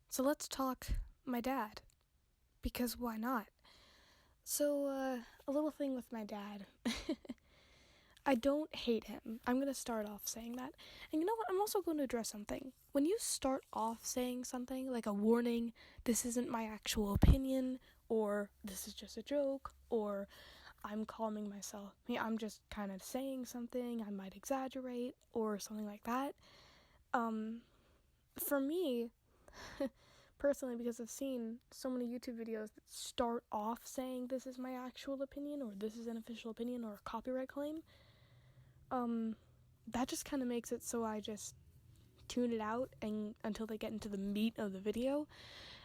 So let's talk my dad, because why not? So, a little thing with my dad. I don't hate him. I'm going to start off saying that. And you know what? I'm also going to address something. When you start off saying something, like a warning, this isn't my actual opinion, or this is just a joke, or I'm calming myself. I'm just kind of saying something, I might exaggerate, or something like that. For me, personally, because I've seen so many YouTube videos that start off saying this is my actual opinion, or this is an official opinion, or a copyright claim, that just kind of makes it so I just tune it out and until they get into the meat of the video,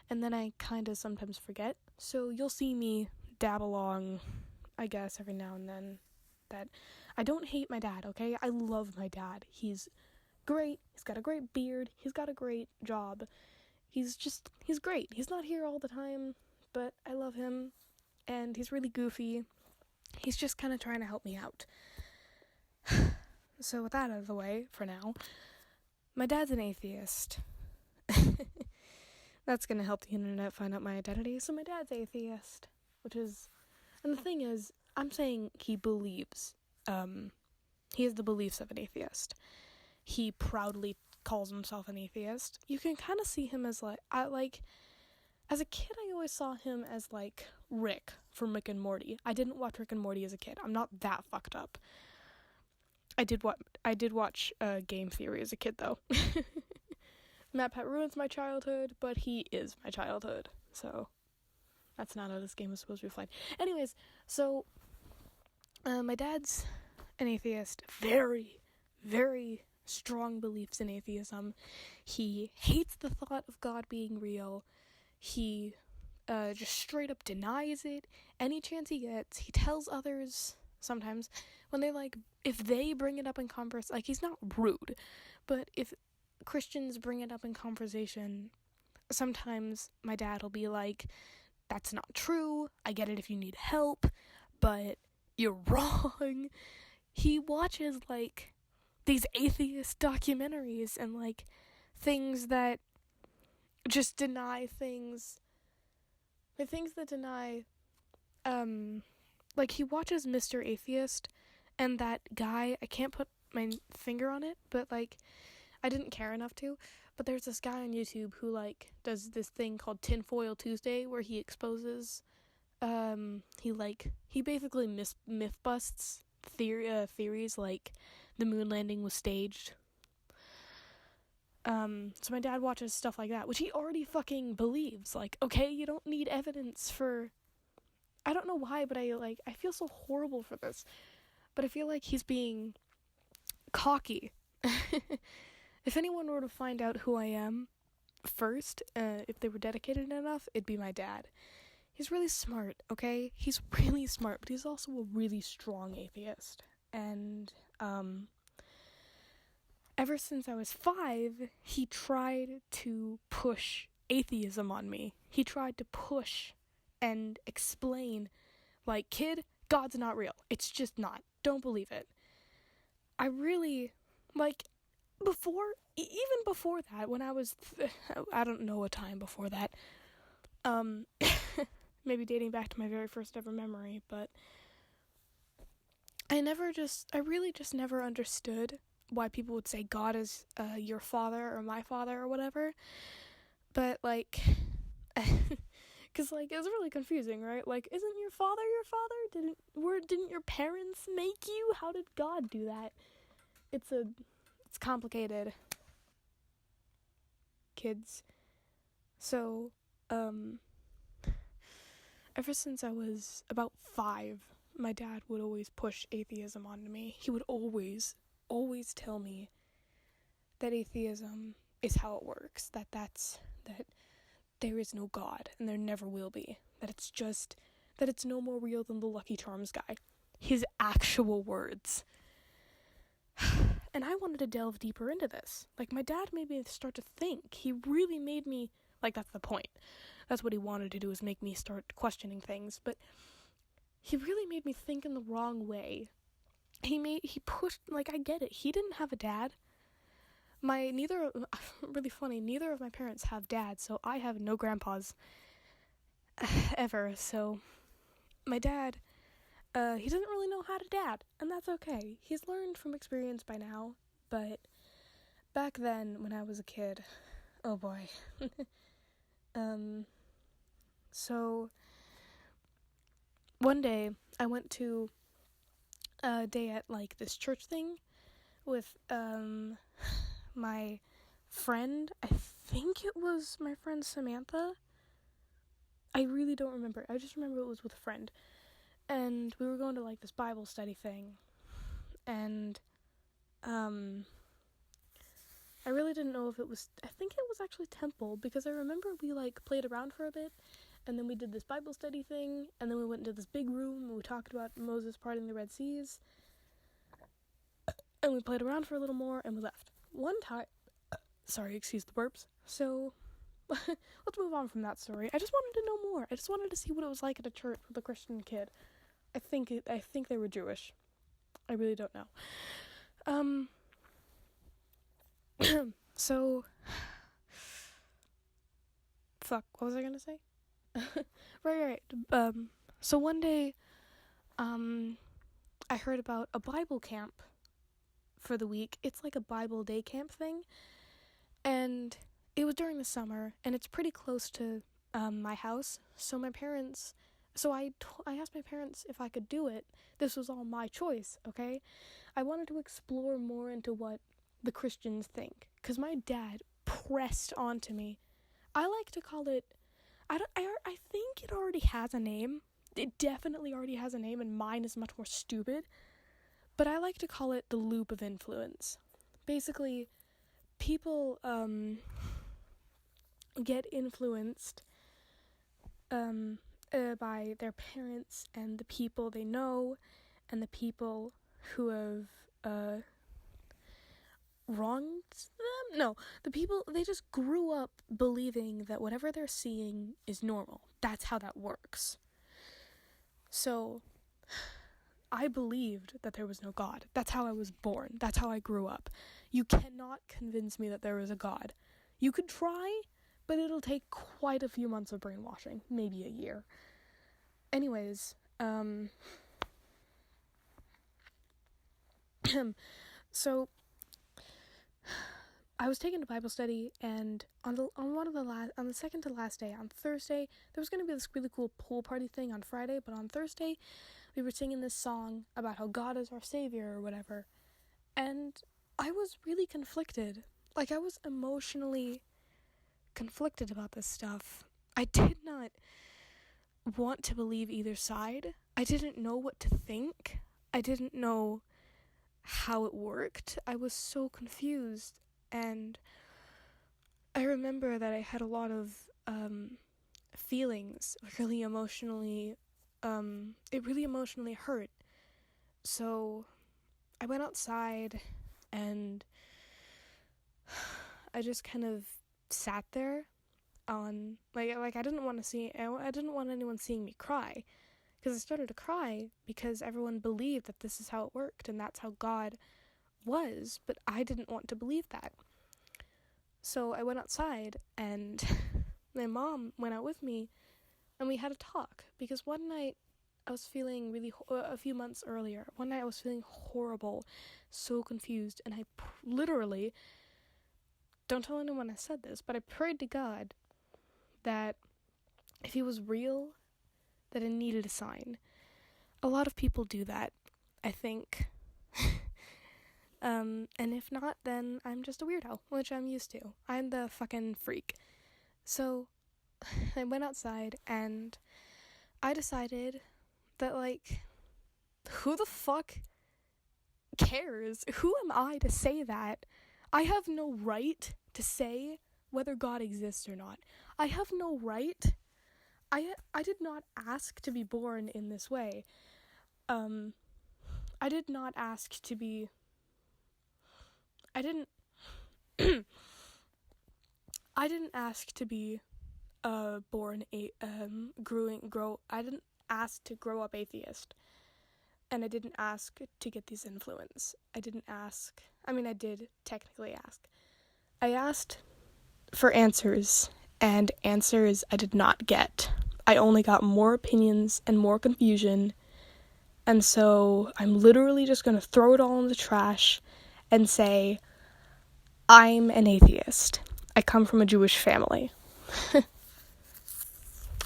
and then I kind of sometimes forget. So you'll see me dab along, I guess, every now and then. That I don't hate my dad, okay? I love my dad. He's great. He's got a great beard. He's got a great job. He's great. He's not here all the time, but I love him, and he's really goofy. He's just kind of trying to help me out. So with that out of the way, for now, my dad's an atheist. That's going to help the internet find out my identity. So my dad's atheist, and the thing is, I'm saying he believes, he has the beliefs of an atheist. He proudly calls himself an atheist. You can kind of see him as as a kid, I always saw him as Rick from Rick and Morty. I didn't watch Rick and Morty as a kid. I'm not that fucked up. I did watch Game Theory as a kid, though. Matt Pat ruins my childhood, but he is my childhood. So that's not how this game is supposed to be played. Anyways, so my dad's an atheist. Very, very strong beliefs in atheism. He hates the thought of God being real. He just straight up denies it any chance he gets. He tells others sometimes when if they bring it up in conversation, he's not rude, but if Christians bring it up in conversation, sometimes my dad will be like, that's not true, I get it if you need help, but you're wrong. He watches these atheist documentaries and things that just deny things. The things that deny, he watches Mr. Atheist, and that guy, I can't put my finger on it, but I didn't care enough to, but there's this guy on YouTube who does this thing called Tinfoil Tuesday, where he exposes, he basically myth busts theories like the moon landing was staged. So my dad watches stuff like that, which he already fucking believes. Okay, you don't need evidence for, I don't know why, but I feel so horrible for this, but I feel like he's being cocky. If anyone were to find out who I am first, if they were dedicated enough, it'd be my dad. He's really smart, okay? He's really smart, but he's also a really strong atheist. And, ever since I was 5, he tried to push atheism on me. He tried to push and explain, kid, God's not real. It's just not. Don't believe it. I really, even before that, when I was, I don't know a time before that, maybe dating back to my very first ever memory, but I really just never understood why people would say God is your father or my father or whatever, but because it was really confusing, right? Isn't your father your father? Didn't your parents make you? How did God do that? It's complicated, kids. So ever since I was about 5, my dad would always push atheism onto me. He would always tell me that atheism is how it works, that there is no God, and there never will be, that it's no more real than the Lucky Charms guy. His actual words. And I wanted to delve deeper into this. My dad made me start to think. He really made me, that's the point. That's what he wanted to do, is make me start questioning things, but he really made me think in the wrong way. He pushed, I get it. He didn't have a dad, Really funny, neither of my parents have dads, so I have no grandpas ever. So my dad, he doesn't really know how to dad, and that's okay. He's learned from experience by now, but back then when I was a kid, oh boy. So one day I went to a day at like this church thing with my friend. I think it was my friend Samantha. I really don't remember. I just remember it was with a friend. And we were going to like this Bible study thing. And I really didn't know if it was, I think it was actually temple, because I remember we like played around for a bit, and then we did this Bible study thing, and then we went into this big room and we talked about Moses parting the Red Seas, and we played around for a little more and we left. One time, sorry, excuse the burps. So let's move on from that story. I just wanted to know more. I just wanted to see what it was like at a church with a Christian kid. I think they were Jewish. I really don't know. So, fuck, what was I gonna say? Right. So one day, I heard about a Bible camp for the week. It's like a Bible day camp thing, and it was during the summer, and it's pretty close to my house. So I asked my parents if I could do it. This was all my choice, okay? I wanted to explore more into what the Christians think, because my dad pressed onto me. I like to call it, I think it already has a name. It definitely already has a name, and mine is much more stupid. But I like to call it the loop of influence. Basically, people get influenced by their parents and the people they know and the people who have wronged them? No, the people, they just grew up believing that whatever they're seeing is normal. That's how that works. So, I believed that there was no God. That's how I was born. That's how I grew up. You cannot convince me that there is a God. You could try, but it'll take quite a few months of brainwashing. Maybe a year. Anyways, so I was taking a Bible study, and on the second to last day, on Thursday, there was going to be this really cool pool party thing on Friday, but on Thursday, we were singing this song about how God is our savior or whatever, and I was really conflicted. Like, I was emotionally conflicted about this stuff. I did not want to believe either side. I didn't know what to think. I didn't know how it worked. I was so confused. And I remember that I had a lot of feelings, really emotionally, it really emotionally hurt. So I went outside and I just kind of sat there on, like I didn't want anyone seeing me cry, because I started to cry because everyone believed that this is how it worked and that's how God was, but I didn't want to believe that. So I went outside, and my mom went out with me, and we had a talk, because one night I was feeling a few months earlier, one night I was feeling horrible, so confused, and I literally, don't tell anyone I said this, but I prayed to God that if he was real, that I needed a sign. A lot of people do that, I think. And if not, then I'm just a weirdo, which I'm used to. I'm the fucking freak. So, I went outside, and I decided that, like, who the fuck cares? Who am I to say that? I have no right to say whether God exists or not. I have no right. I did not ask to be born in this way. I did not ask to be... I didn't ask to be born I didn't ask to grow up atheist, and I didn't ask to get these influence. I did technically ask, I asked for answers, and answers I did not get. I only got more opinions and more confusion, and so I'm literally just going to throw it all in the trash and say, I'm an atheist. I come from a Jewish family.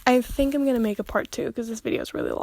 I think I'm going to make a part 2 because this video is really long.